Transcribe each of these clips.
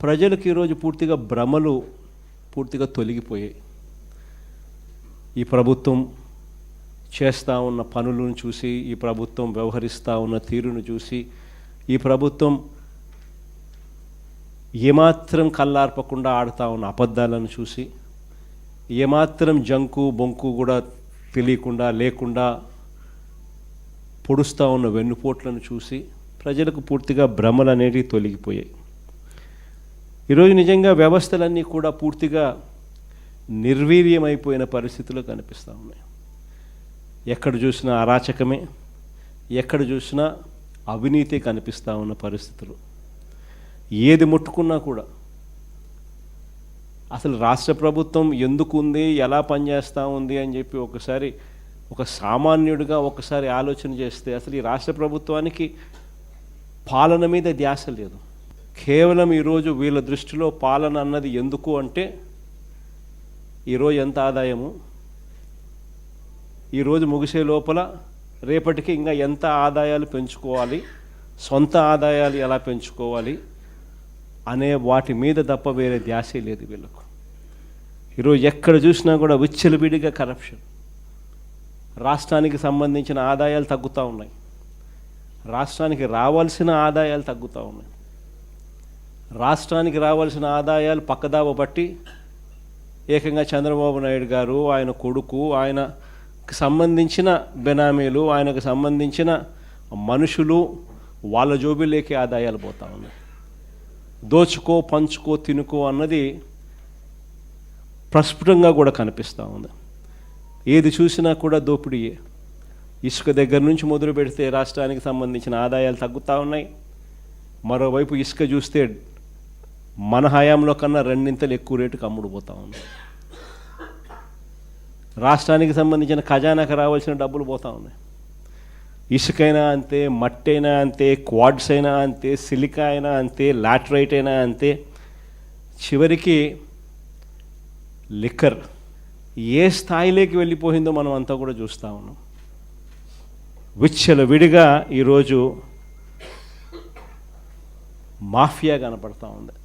ప్రజలకు ఈరోజు పూర్తిగా భ్రమలు పూర్తిగా తొలగిపోయాయి. ఈ ప్రభుత్వం చేస్తూ ఉన్న పనులను చూసి, ఈ ప్రభుత్వం వ్యవహరిస్తూ ఉన్న తీరును చూసి, ఈ ప్రభుత్వం ఏమాత్రం కళ్ళార్పకుండా ఆడుతూ ఉన్న అబద్ధాలను చూసి, ఏమాత్రం జంకు బొంకు కూడా తెలియకుండా లేకుండా పొడుస్తూ ఉన్న వెన్నుపోట్లను చూసి ప్రజలకు పూర్తిగా భ్రమలు అనేవి తొలగిపోయాయి. ఈరోజు నిజంగా వ్యవస్థలన్నీ కూడా పూర్తిగా నిర్వీర్యమైపోయిన పరిస్థితులు కనిపిస్తూ ఉన్నాయి. ఎక్కడ చూసినా అరాచకమే, ఎక్కడ చూసినా అవినీతి కనిపిస్తూ ఉన్న పరిస్థితులు. ఏది ముట్టుకున్నా కూడా అసలు రాష్ట్ర ప్రభుత్వం ఎందుకు ఉంది, ఎలా పనిచేస్తూ ఉంది అని చెప్పి ఒకసారి ఒక సామాన్యుడిగా ఒకసారి ఆలోచన చేస్తే అసలు ఈ రాష్ట్ర ప్రభుత్వానికి పాలన మీద ధ్యాస లేదు. కేవలం ఈరోజు వీళ్ళ దృష్టిలో పాలన అన్నది ఎందుకు అంటే ఈరోజు ఎంత ఆదాయము, ఈరోజు ముగిసే లోపల రేపటికి ఇంకా ఎంత ఆదాయాలు పెంచుకోవాలి, సొంత ఆదాయాలు ఎలా పెంచుకోవాలి అనే వాటి మీద తప్ప వేరే ధ్యాసే లేదు వీళ్ళకు. ఈరోజు ఎక్కడ చూసినా కూడా విచ్చలవిడిగా కరప్షన్. రాష్ట్రానికి సంబంధించిన ఆదాయాలు తగ్గుతూ ఉన్నాయి, రాష్ట్రానికి రావాల్సిన ఆదాయాలు తగ్గుతూ ఉన్నాయి. రాష్ట్రానికి రావాల్సిన ఆదాయాలు పక్కదావ బట్టి ఏకంగా చంద్రబాబు నాయుడు గారు, ఆయన కొడుకు, ఆయనకు సంబంధించిన బెనామీలు, ఆయనకు సంబంధించిన మనుషులు వాళ్ళ జోబిలోకి ఆదాయాలు పోతూ ఉన్నాయి. దోచుకో పంచుకో తినుకో అన్నది ప్రస్ఫుటంగా కూడా కనిపిస్తూ ఉంది. ఏది చూసినా కూడా దోపిడీయే. ఇసుక దగ్గర నుంచి మొదలు పెడితే రాష్ట్రానికి సంబంధించిన ఆదాయాలు తగ్గుతూ ఉన్నాయి. మరోవైపు ఇసుక చూస్తే మన హయాంలో కన్నా రెండింతలు ఎక్కువ రేటుకు అమ్ముడుపోతూ ఉంది. రాష్ట్రానికి సంబంధించిన ఖజానాకు రావాల్సిన డబ్బులు పోతూ ఉన్నాయి. ఇసుకైనా అంతే, మట్టి అయినా అంతే, క్వాడ్స్ అయినా అంతే, సిలికా అయినా అంతే, లాటరైట్ అయినా అంతే, చివరికి లిక్కర్ ఏ స్థాయిలోకి వెళ్ళిపోయిందో మనం అంతా కూడా చూస్తూ ఉన్నాం. విచ్చలవిడిగా ఈరోజు మాఫియా కనపడతా ఉంది.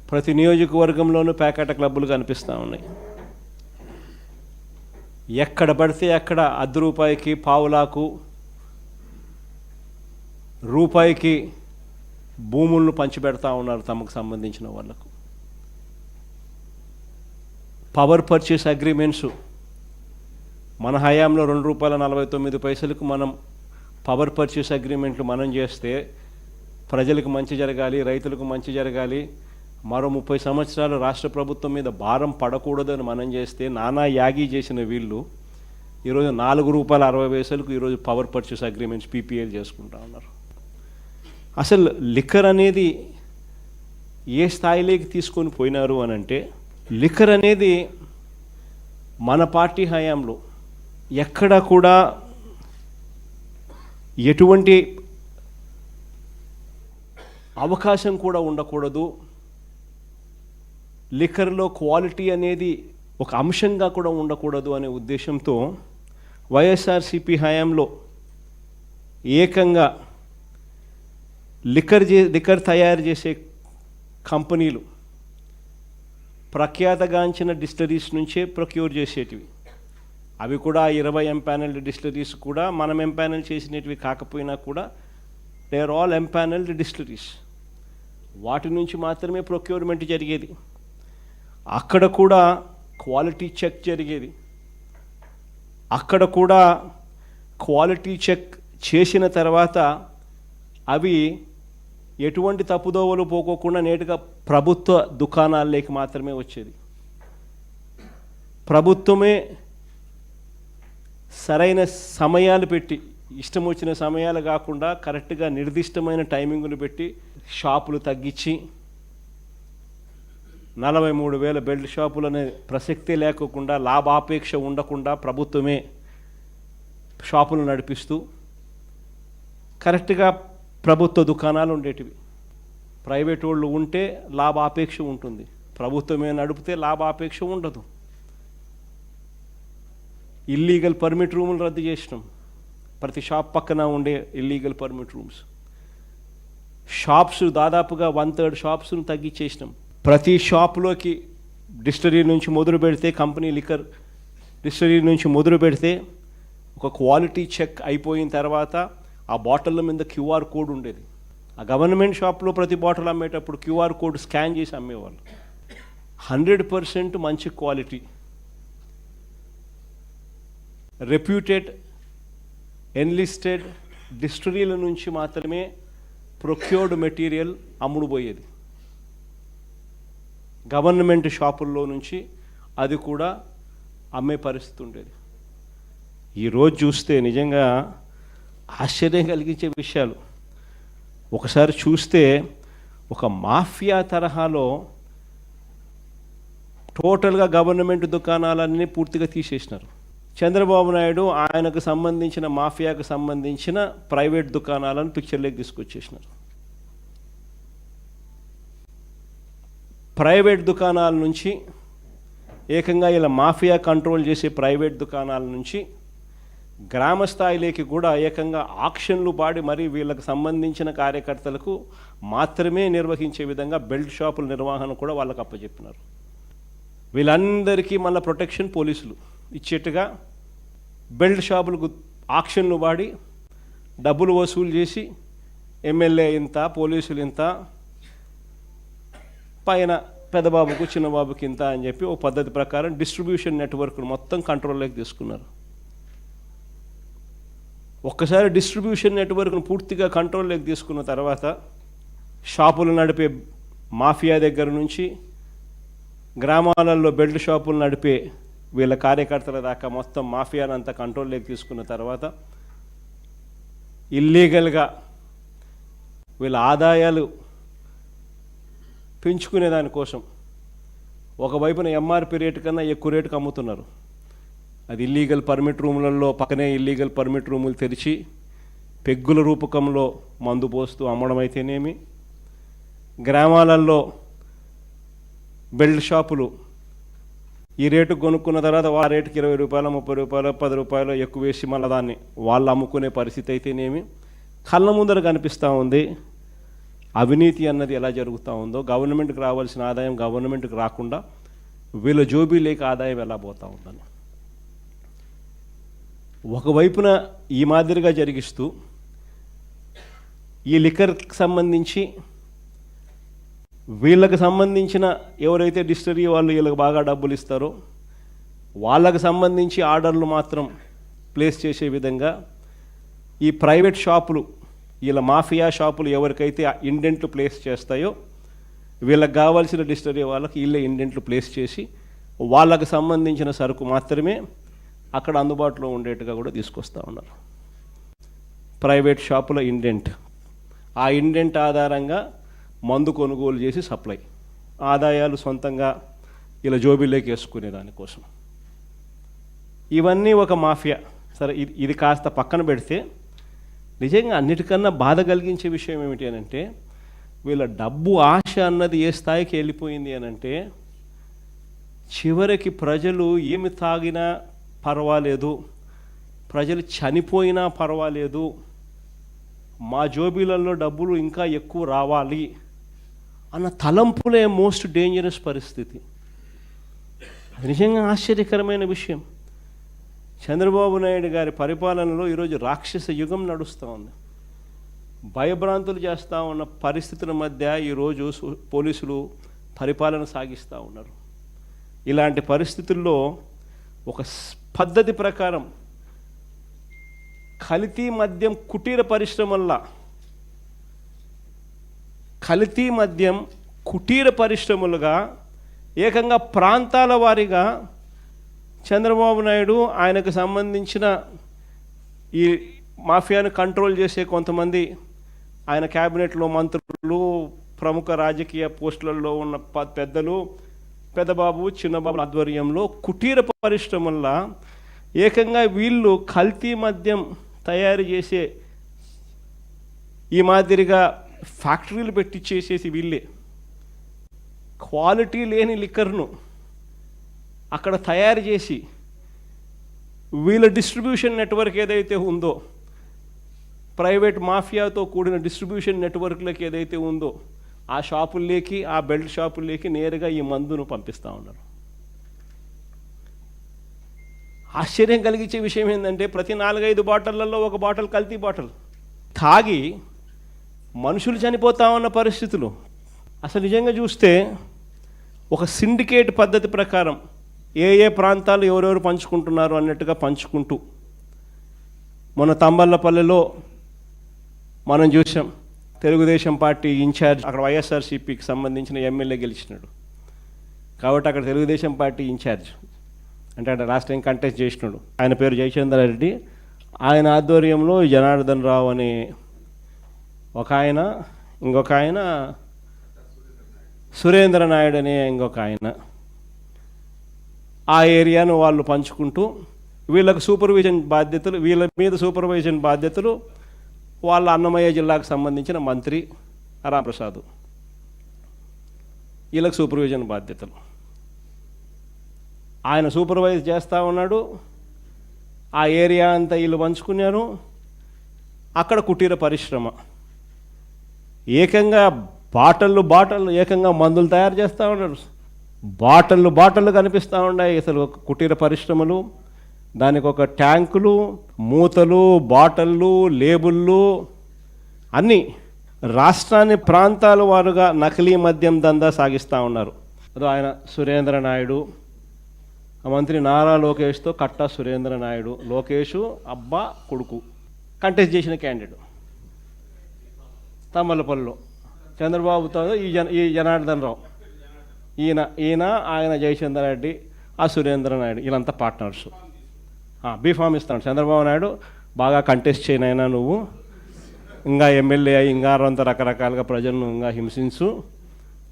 ప్రతి నియోజకవర్గంలోనూ ప్యాకెట్ క్లబ్బులు కనిపిస్తూ ఉన్నాయి. ఎక్కడ పడితే అక్కడ ₹10, పావులాకు, రూపాయికి భూములను పంచిపెడతా ఉన్నారు తమకు సంబంధించిన వాళ్ళకు. పవర్ పర్చేస్ అగ్రిమెంట్స్ మన హయాంలో ₹2.49 మనం పవర్ పర్చేస్ అగ్రిమెంట్లు మనం చేస్తే ప్రజలకు మంచి జరగాలి, రైతులకు మంచి జరగాలి, మరో 30 సంవత్సరాలు రాష్ట్ర ప్రభుత్వం మీద భారం పడకూడదని మనం చేస్తే నానా యాగి చేసిన వీళ్ళు ఈరోజు ₹4.60 ఈరోజు పవర్ పర్చేస్ అగ్రిమెంట్స్ పీపీఎల్ చేసుకుంటా ఉన్నారు. అసలు లిక్కర్ అనేది ఏ స్థాయిలోకి తీసుకొని పోయినారు అని అంటే, లిక్కర్ అనేది మన పార్టీ హయాంలో ఎక్కడ కూడా ఎటువంటి అవకాశం కూడా ఉండకూడదు, లిక్కర్లో క్వాలిటీ అనేది ఒక అంశంగా కూడా ఉండకూడదు అనే ఉద్దేశంతో వైఎస్ఆర్సీపీ హయాంలో ఏకంగా లిక్కర్ తయారు చేసే కంపెనీలు ప్రఖ్యాతగాంచిన డిస్టిలరీస్ నుంచే ప్రొక్యూర్ చేసేటివి. అవి కూడా 20 ఎంపానల్డ్ డిస్టిలరీస్ కూడా మనం ఎంపానల్ చేసినవి కాకపోయినా కూడా they are all empanelled distilleries. వాటి నుంచి మాత్రమే ప్రొక్యూర్మెంట్ జరిగేది. అక్కడ కూడా క్వాలిటీ చెక్ జరిగేది. అక్కడ కూడా క్వాలిటీ చెక్ చేసిన తర్వాత అవి ఎటువంటి తప్పుదోవలు పోకోకుండా నేరుగా ప్రభుత్వ దుకాణాల్లోకి మాత్రమే వచ్చేది. ప్రభుత్వమే సరైన సమయాలు పెట్టి, ఇష్టం వచ్చిన సమయాలు కాకుండా కరెక్ట్గా నిర్దిష్టమైన టైమింగులు పెట్టి షాపులు తగ్గించి 43,000 బెల్ట్ షాపులు అనే ప్రసక్తే లేకోకుండా, లాభాపేక్ష ఉండకుండా ప్రభుత్వమే షాపులు నడిపిస్తూ కరెక్ట్గా ప్రభుత్వ దుకాణాలు ఉండేటివి. ప్రైవేట్ వాళ్ళు ఉంటే లాభాపేక్ష ఉంటుంది, ప్రభుత్వమే నడిపితే లాభాపేక్ష ఉండదు. ఇల్లీగల్ పర్మిట్ రూములు రద్దు చేసినాం. ప్రతి షాప్ పక్కన ఉండే ఇల్లీగల్ పర్మిట్ రూమ్స్ షాప్స్ దాదాపుగా 1/3 షాప్స్ను తగ్గించేసినాం. ప్రతి షాప్లోకి డిస్టరీ నుంచి మొదలు పెడితే, కంపెనీ లిక్కర్ డిస్టరీ నుంచి మొదలు పెడితే ఒక క్వాలిటీ చెక్ అయిపోయిన తర్వాత ఆ బాటిళ్ళ మీద క్యూఆర్ కోడ్ ఉండేది. ఆ గవర్నమెంట్ షాప్లో ప్రతి బాటిల్ అమ్మేటప్పుడు క్యూఆర్ కోడ్ స్కాన్ చేసి అమ్మేవాళ్ళు. 100% మంచి క్వాలిటీ, రెప్యూటెడ్ ఎన్లిస్టెడ్ డిస్టరీల నుంచి మాత్రమే ప్రొక్యూర్డ్ మెటీరియల్ అమ్ముడుపోయేది. గవర్నమెంట్ షాపుల్లో నుంచి అది కూడా అమ్మే పరిస్థితి ఉండేది. ఈరోజు చూస్తే నిజంగా ఆశ్చర్యం కలిగించే విషయాలు. ఒకసారి చూస్తే ఒక మాఫియా తరహాలో టోటల్గా గవర్నమెంట్ దుకాణాలన్నీ పూర్తిగా తీసేసినారు. చంద్రబాబు నాయుడు ఆయనకు సంబంధించిన మాఫియాకు సంబంధించిన ప్రైవేట్ దుకాణాలను పిక్చర్లోకి తీసుకొచ్చేసినారు. ప్రైవేట్ దుకాణాల నుంచి ఏకంగా ఇలా మాఫియా కంట్రోల్ చేసే ప్రైవేట్ దుకాణాల నుంచి గ్రామ స్థాయిలోకి కూడా ఏకంగా ఆక్షన్లు పాడి మరి వీళ్ళకి సంబంధించిన కార్యకర్తలకు మాత్రమే నిర్వహించే విధంగా బెల్ట్ షాపుల నిర్వహణ కూడా వాళ్ళకు అప్పచెప్పినారు. వీళ్ళందరికీ మళ్ళీ ప్రొటెక్షన్ పోలీసులు ఇచ్చేట్టుగా బెల్ట్ షాపులకు ఆక్షన్లు పాడి డబ్బులు వసూలు చేసి ఎమ్మెల్యే ఇంత, పోలీసులు ఇంత, పైన పెద్దబాబుకు చిన్నబాబుకి ఇంత అని చెప్పి ఒక పద్ధతి ప్రకారం డిస్ట్రిబ్యూషన్ నెట్వర్క్ను మొత్తం కంట్రోల్లోకి తీసుకున్నారు. ఒక్కసారి డిస్ట్రిబ్యూషన్ నెట్వర్క్ను పూర్తిగా కంట్రోల్లోకి తీసుకున్న తర్వాత షాపులు నడిపే మాఫియా దగ్గర నుంచి గ్రామాలలో బెల్ట్ షాపులు నడిపే వీళ్ళ కార్యకర్తల దాకా మొత్తం మాఫియాను అంతా కంట్రోల్లోకి తీసుకున్న తర్వాత ఇల్లీగల్గా వీళ్ళ ఆదాయాలు పెంచుకునే దానికోసం ఒకవైపున ఎంఆర్పి రేటు కన్నా ఎక్కువ రేటుకు అమ్ముతున్నారు. అది ఇల్లీగల్ పర్మిట్ రూములలో పక్కనే ఇల్లీగల్ పర్మిట్ రూములు తెరిచి పెగ్గుల రూపకంలో మందు పోస్తూ అమ్మడం అయితేనేమి, గ్రామాలలో బెల్ట్ షాపులు ఈ రేటుకు కొనుక్కున్న తర్వాత ఆ రేటుకి 20 రూపాయలు, 30 రూపాయలు, 10 రూపాయలు ఎక్కువ వేసి మళ్ళీ దాన్ని వాళ్ళు అమ్ముకునే పరిస్థితి అయితేనేమి కళ్ళ ముందర కనిపిస్తూ ఉంది. అవినీతి అన్నది ఎలా జరుగుతూ ఉందో, గవర్నమెంట్కి రావాల్సిన ఆదాయం గవర్నమెంట్కి రాకుండా వీళ్ళ జోబీలేకి ఆదాయం ఎలా పోతూ ఉందని ఒకవైపున ఈ మాదిరిగా జరిగిస్తూ ఈ లిక్కర్కి సంబంధించి వీళ్ళకి సంబంధించిన ఎవరైతే డిస్టరీ వాళ్ళు వీళ్ళకి బాగా డబ్బులు ఇస్తారో వాళ్ళకి సంబంధించి ఆర్డర్లు మాత్రం ప్లేస్ చేసే విధంగా ఈ ప్రైవేట్ షాపులు, వీళ్ళ మాఫియా షాపులు ఎవరికైతే ఇండెంట్లు ప్లేస్ చేస్తాయో వీళ్ళకి కావాల్సిన డిస్టరీ వాళ్ళకి వీళ్ళే ఇండెంట్లు ప్లేస్ చేసి వాళ్ళకు సంబంధించిన సరుకు మాత్రమే అక్కడ అందుబాటులో ఉండేట్టుగా కూడా తీసుకొస్తూ ఉన్నారు. ప్రైవేట్ షాపుల ఇండెంట్, ఆ ఇండెంట్ ఆధారంగా మందు కొనుగోలు చేసి సప్లై, ఆదాయాలు సొంతంగా ఇలా జోబీలోకి వేసుకునే దానికోసం. ఇవన్నీ ఒక మాఫియా. సరే, ఇది కాస్త పక్కన పెడితే నిజంగా అన్నిటికన్నా బాధ కలిగించే విషయం ఏమిటి అని అంటే వీళ్ళ డబ్బు ఆశ అన్నది ఏ స్థాయికి వెళ్ళిపోయింది అని అంటే చివరికి ప్రజలు ఏమి తాగినా పర్వాలేదు, ప్రజలు చనిపోయినా పర్వాలేదు, మా జోబీలలో డబ్బులు ఇంకా ఎక్కువ రావాలి అన్న తలంపులే మోస్ట్ డేంజరస్ పరిస్థితి. అది నిజంగా ఆశ్చర్యకరమైన విషయం. చంద్రబాబు నాయుడు గారి పరిపాలనలో ఈరోజు రాక్షస యుగం నడుస్తూ ఉంది. భయభ్రాంతులు చేస్తూ ఉన్న పరిస్థితుల మధ్య ఈరోజు పోలీసులు పరిపాలన సాగిస్తూ ఉన్నారు. ఇలాంటి పరిస్థితుల్లో ఒక పద్ధతి ప్రకారం కల్తీ మద్యం కుటీర పరిశ్రమల్లా, కల్తీ మద్యం కుటీర పరిశ్రమలుగా ఏకంగా ప్రాంతాల వారీగా చంద్రబాబు నాయుడు ఆయనకు సంబంధించిన ఈ మాఫియాను కంట్రోల్ చేసే కొంతమంది ఆయన క్యాబినెట్లో మంత్రులు, ప్రముఖ రాజకీయ పోస్టులలో ఉన్న పెద్దలు, పెద్దబాబు చిన్నబాబు ఆధ్వర్యంలో కుటీర పరిశ్రమల్లో ఏకంగా వీళ్ళు కల్తీ మద్యం తయారు చేసే ఈ మాదిరిగా ఫ్యాక్టరీలు పెట్టించేసేసి వీళ్ళే క్వాలిటీ లేని లిక్కర్ను అక్కడ తయారు చేసి వీళ్ళ డిస్ట్రిబ్యూషన్ నెట్వర్క్ ఏదైతే ఉందో ప్రైవేట్ మాఫియాతో కూడిన డిస్ట్రిబ్యూషన్ నెట్వర్క్లకి ఏదైతే ఉందో ఆ షాపుల్లోకి, ఆ బెల్ట్ షాపుల్లోకి నేరుగా ఈ మందును పంపిస్తూ ఉన్నారు. ఆశ్చర్యం కలిగించే విషయం ఏంటంటే ప్రతి 4-5 బాటిళ్లలో ఒక బాటిల్ కల్తీ బాటిల్. తాగి మనుషులు చనిపోతా ఉన్న పరిస్థితులు. అసలు నిజంగా చూస్తే ఒక సిండికేట్ పద్ధతి ప్రకారం ఏ ప్రాంతాలు ఎవరెవరు పంచుకుంటున్నారు అన్నట్టుగా పంచుకుంటూ, మొన్న తంబళ్ళపల్లెలో మనం చూసాం, తెలుగుదేశం పార్టీ ఇన్ఛార్జ్ అక్కడ వైఎస్ఆర్సీపీకి సంబంధించిన ఎమ్మెల్యే గెలిచినాడు కాబట్టి అక్కడ తెలుగుదేశం పార్టీ ఇన్ఛార్జ్ అంటే అక్కడ రాష్ట్రం కంటెస్ట్ చేసినాడు. ఆయన పేరు జయచంద్రారెడ్డి. ఆయన ఆధ్వర్యంలో జనార్దన్ రావు అనే ఒక ఆయన, ఇంకొక ఆయన సురేంద్ర నాయుడు అనే ఇంకొక ఆయన, ఆ ఏరియాను వాళ్ళు పంచుకుంటూ వీళ్ళకు సూపర్విజన్ బాధ్యతలు, వీళ్ళ మీద సూపర్విజన్ బాధ్యతలు వాళ్ళ అన్నమయ్య జిల్లాకు సంబంధించిన మంత్రి రాంప్రసాద్, వీళ్ళకి సూపర్విజన్ బాధ్యతలు. ఆయన సూపర్వైజ్ చేస్తూ ఉన్నాడు. ఆ ఏరియా అంతా వీళ్ళు పంచుకున్నారు. అక్కడ కుటీర పరిశ్రమ ఏకంగా బాటళ్ళు ఏకంగా మందులు తయారు చేస్తూ ఉన్నారు. బాటళ్ళు కనిపిస్తూ ఉన్నాయి. అసలు కుటీర పరిశ్రమలు, దానికి ఒక ట్యాంకులు, మూతలు, బాటళ్ళు, లేబుళ్ళు అన్నీ రాష్ట్రాన్ని ప్రాంతాల వారుగా నకిలీ మద్యం దందా సాగిస్తూ ఉన్నారు. అదో ఆయన సురేంద్ర నాయుడు, మంత్రి నారా లోకేష్తో కట్టా సురేంద్ర నాయుడు, లోకేష్ అబ్బా కొడుకు కంటెస్ట్ చేసిన క్యాండిడేట్ తమ్మలపల్లిలో, చంద్రబాబుతో ఈ జనార్దన్ రావు, ఈయన ఆయన జయచంద్రారెడ్డి, ఆ సురేంద్ర నాయుడు, వీళ్ళంతా పార్ట్నర్స్. బీఫామ్ ఇస్తాడు చంద్రబాబు నాయుడు, బాగా కంటెస్ట్ చేయనైనా నువ్వు, ఇంకా ఎమ్మెల్యే అయ్యి ఇంకా అంత రకరకాలుగా ప్రజలను ఇంకా హింసించు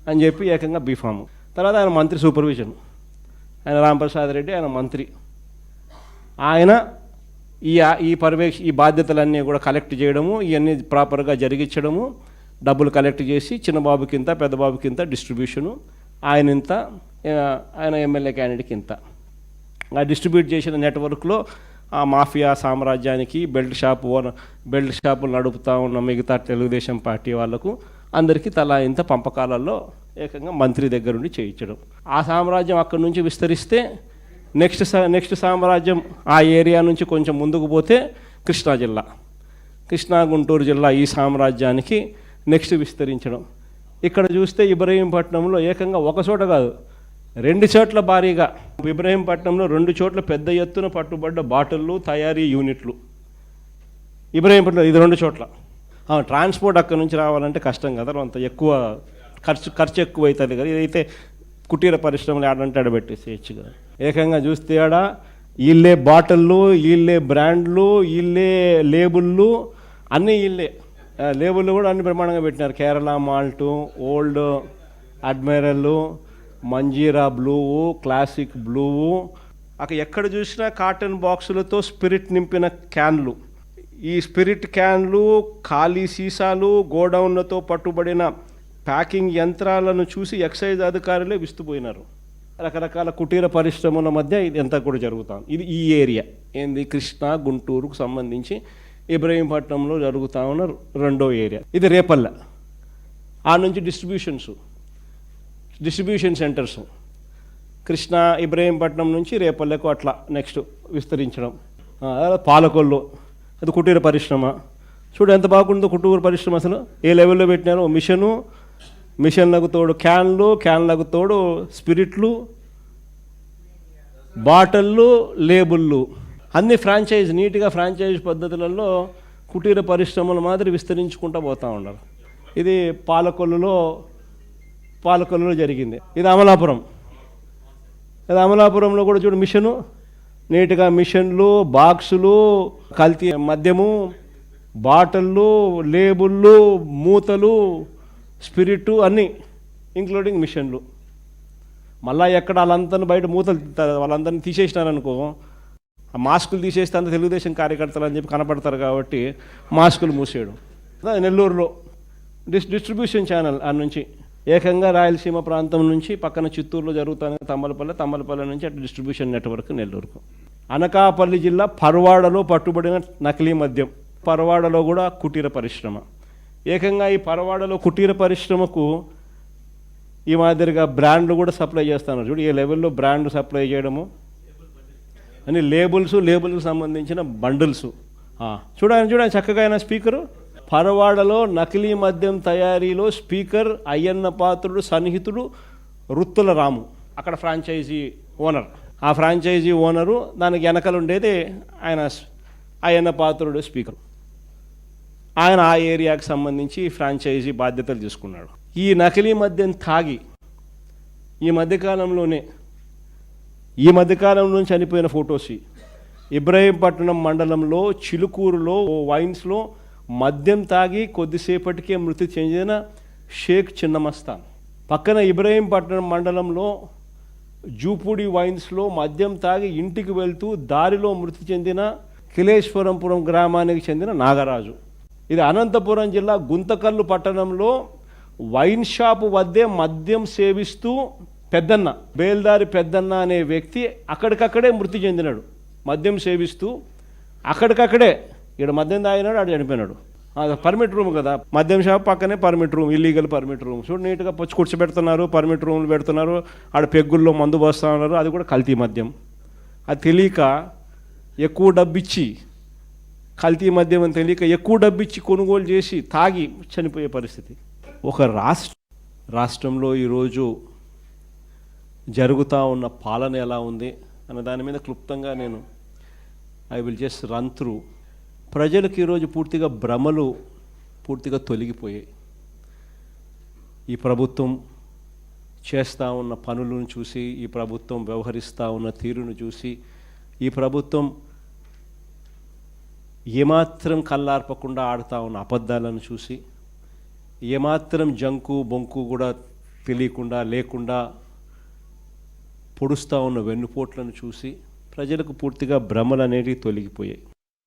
అని చెప్పి ఏకంగా బీఫాము. తర్వాత ఆయన మంత్రి సూపర్విజన్, ఆయన రాంప్రసాద్ రెడ్డి, ఆయన మంత్రి. ఆయన ఈ బాధ్యతలన్నీ కూడా కలెక్ట్ చేయడము, ఇవన్నీ ప్రాపర్గా జరిగించడము, డబ్బులు కలెక్ట్ చేసి చిన్నబాబుకింత పెద్దబాబుకింత డిస్ట్రిబ్యూషను, ఆయన ఎమ్మెల్యే క్యాండిడేట్కి ఇంత. ఆ డిస్ట్రిబ్యూట్ చేసిన నెట్వర్క్లో ఆ మాఫియా సామ్రాజ్యానికి బెల్ట్ షాపులు నడుపుతూ ఉన్న మిగతా తెలుగుదేశం పార్టీ వాళ్లకు అందరికీ తలా ఇంత పంపకాలలో ఏకంగా మంత్రి దగ్గరుండి చేయించడం. ఆ సామ్రాజ్యం అక్కడి నుంచి విస్తరిస్తే నెక్స్ట్ సామ్రాజ్యం ఆ ఏరియా నుంచి కొంచెం ముందుకు పోతే కృష్ణా గుంటూరు జిల్లా, ఈ సామ్రాజ్యానికి నెక్స్ట్ విస్తరించడం. ఇక్కడ చూస్తే ఇబ్రహీంపట్నంలో ఏకంగా ఒక చోట కాదు 2 చోట్ల భారీగా, ఇబ్రహీంపట్నంలో 2 చోట్ల పెద్ద ఎత్తున పట్టుబడ్డ బాటిళ్ళు, తయారీ యూనిట్లు. ఇబ్రహీంపట్నం ఇది 2 చోట్ల. ట్రాన్స్పోర్ట్ అక్కడి నుంచి రావాలంటే కష్టం కదా, అంత ఎక్కువ ఖర్చు ఎక్కువ అవుతుంది కదా. ఇదైతే కుటీర పరిశ్రమలు ఆడంటే ఆడబెట్టేసేయచ్చు కదా. ఏకంగా చూస్తే ఆడ వీళ్ళే బాటిళ్ళు, వీళ్ళే బ్రాండ్లు, వీళ్ళే లేబుళ్ళు, అన్నీ వీళ్ళే. లేబుళ్ళు కూడా అన్ని ప్రమాణంగా పెట్టినారు. Kerala malt, old admiral, Manjira blue, classic blue, అక్కడ ఎక్కడ చూసినా కాటన్ బాక్సులతో స్పిరిట్ నింపిన క్యాన్లు. ఈ స్పిరిట్ క్యాన్లు, ఖాళీ సీసాలు, గోడౌన్లతో పట్టుబడిన ప్యాకింగ్ యంత్రాలను చూసి ఎక్సైజ్ అధికారులే విస్తుపోయినారు. రకరకాల కుటీర పరిశ్రమల మధ్య ఇది ఎంత కూడా జరుగుతాం. ఇది ఈ ఏరియా ఏంది, కృష్ణా గుంటూరుకు సంబంధించి ఇబ్రహీంపట్నంలో జరుగుతూ ఉన్న 2వ ఏరియా. ఇది రేపల్ల. ఆ నుంచి డిస్ట్రిబ్యూషన్ సెంటర్స్ కృష్ణా ఇబ్రహీంపట్నం నుంచి రేపల్లెకు అట్లా నెక్స్ట్ విస్తరించడం. పాలకొల్లు, అది కుటీర పరిశ్రమ. చూడు ఎంత బాగుందో కుటీర పరిశ్రమ, అసలు ఏ లెవెల్లో పెట్టినారో. మిషన్లకు తోడు క్యాన్లకు తోడు స్పిరిట్లు, బాటిళ్ళు, లేబుళ్ళు, అన్ని ఫ్రాంచైజ్, నీట్గా ఫ్రాంచైజ్ పద్ధతులలో కుటీర పరిశ్రమల మాదిరి విస్తరించుకుంటూ పోతూ ఉన్నారు. ఇది పాలకొల్లులో జరిగింది. ఇది అమలాపురంలో కూడా చూడు మిషను, నీట్గా మిషన్లు, బాక్సులు, కల్తీ మద్యము, బాటిళ్ళు, లేబుళ్ళు, మూతలు, స్పిరిట్ అన్నీ ఇంక్లూడింగ్ మిషన్లు. మళ్ళీ ఎక్కడ వాళ్ళందరినీ బయట వాళ్ళందరినీ తీసేసినారనుకో, ఆ మాస్కులు తీసేస్తే అంత తెలుగుదేశం కార్యకర్తలు అని చెప్పి కనపడతారు కాబట్టి మాస్కులు మూసేయడం. నెల్లూరులో డిస్ట్రిబ్యూషన్ ఛానల్ ఆ నుంచి ఏకంగా రాయలసీమ ప్రాంతం నుంచి పక్కన చిత్తూరులో జరుగుతుంది తమ్మలపల్లి నుంచి అటు డిస్ట్రిబ్యూషన్ నెట్వర్క్ నెల్లూరుకు. అనకాపల్లి జిల్లా పర్వాడలో పట్టుబడిన నకిలీ మద్యం పరవాడలో కూడా కుటీర పరిశ్రమ. ఏకంగా ఈ పరవాడలో కుటీర పరిశ్రమకు ఈ మాదిరిగా బ్రాండ్లు కూడా సప్లై చేస్తున్నారు. చూడు ఏ లెవెల్లో బ్రాండ్ సప్లై చేయడము అని లేబుల్స్కి సంబంధించిన బండిల్స్. చూడండి చక్కగా అయిన స్పీకరు. పరవాడలో నకిలీ మద్యం తయారీలో స్పీకర్ అయ్యన్న పాత్రుడు సన్నిహితుడు రుత్తుల రాము, అక్కడ ఫ్రాంచైజీ ఓనర్. ఆ ఫ్రాంచైజీ ఓనరు దానికి వెనకలు ఉండేది ఆయన అయ్యన్న పాత్రుడు స్పీకర్. ఆయన ఆ ఏరియాకి సంబంధించి ఫ్రాంచైజీ బాధ్యతలు తీసుకున్నాడు. ఈ నకిలీ మద్యం తాగి ఈ మధ్యకాలంలో చనిపోయిన ఫొటోస్ ఇబ్రహీంపట్నం మండలంలో చిలుకూరులో వైన్స్లో మద్యం తాగి కొద్దిసేపటికే మృతి చెందిన షేక్ చిన్నమస్తాన్. పక్కన ఇబ్రహీంపట్నం మండలంలో జూపూడి వైన్స్లో మద్యం తాగి ఇంటికి వెళ్తూ దారిలో మృతి చెందిన కిలేశ్వరంపురం గ్రామానికి చెందిన నాగరాజు. ఇది అనంతపురం జిల్లా గుంతకల్లు పట్టణంలో వైన్ షాపు వద్దే మద్యం సేవిస్తూ పెద్దన్న, బేల్దారి పెద్దన్న అనే వ్యక్తి అక్కడికక్కడే మృతి చెందినాడు. మద్యం సేవిస్తూ అక్కడికక్కడే ఇక్కడ మద్యం తాగినాడు, ఆడు చనిపోయినాడు. పర్మిట్ రూమ్ కదా, మద్యం షాప్ పక్కనే permit room, illegal permit room. చూడు నీట్గా పొచ్చి కూర్చోబెడుతున్నారు, పర్మిట్ రూమ్లు పెడుతున్నారు, ఆడ పెగ్గుల్లో మందు పోస్తూ ఉన్నారు. అది కూడా కల్తీ మద్యం. అది తెలియక ఎక్కువ డబ్బిచ్చి, కల్తీ మద్యం అని తెలియక ఎక్కువ డబ్బిచ్చి కొనుగోలు చేసి తాగి చనిపోయే పరిస్థితి. ఒక రాష్ట్రంలో ఈరోజు జరుగుతూ ఉన్న పాలన ఎలా ఉంది అన్న దాని మీద క్లుప్తంగా నేను I will just run through. ప్రజలకు ఈరోజు పూర్తిగా భ్రమలు పూర్తిగా తొలగిపోయాయి. ఈ ప్రభుత్వం చేస్తూ ఉన్న పనులను చూసి, ఈ ప్రభుత్వం వ్యవహరిస్తూ ఉన్న తీరును చూసి, ఈ ప్రభుత్వం ఏమాత్రం కళ్ళార్పకుండా ఆడుతూ ఉన్న అబద్ధాలను చూసి, ఏమాత్రం జంకు బొంకు కూడా తెలియకుండా లేకుండా పొడుస్తూ ఉన్న వెన్నుపోట్లను చూసి ప్రజలకు పూర్తిగా భ్రమలు అనేవి తొలగిపోయాయి.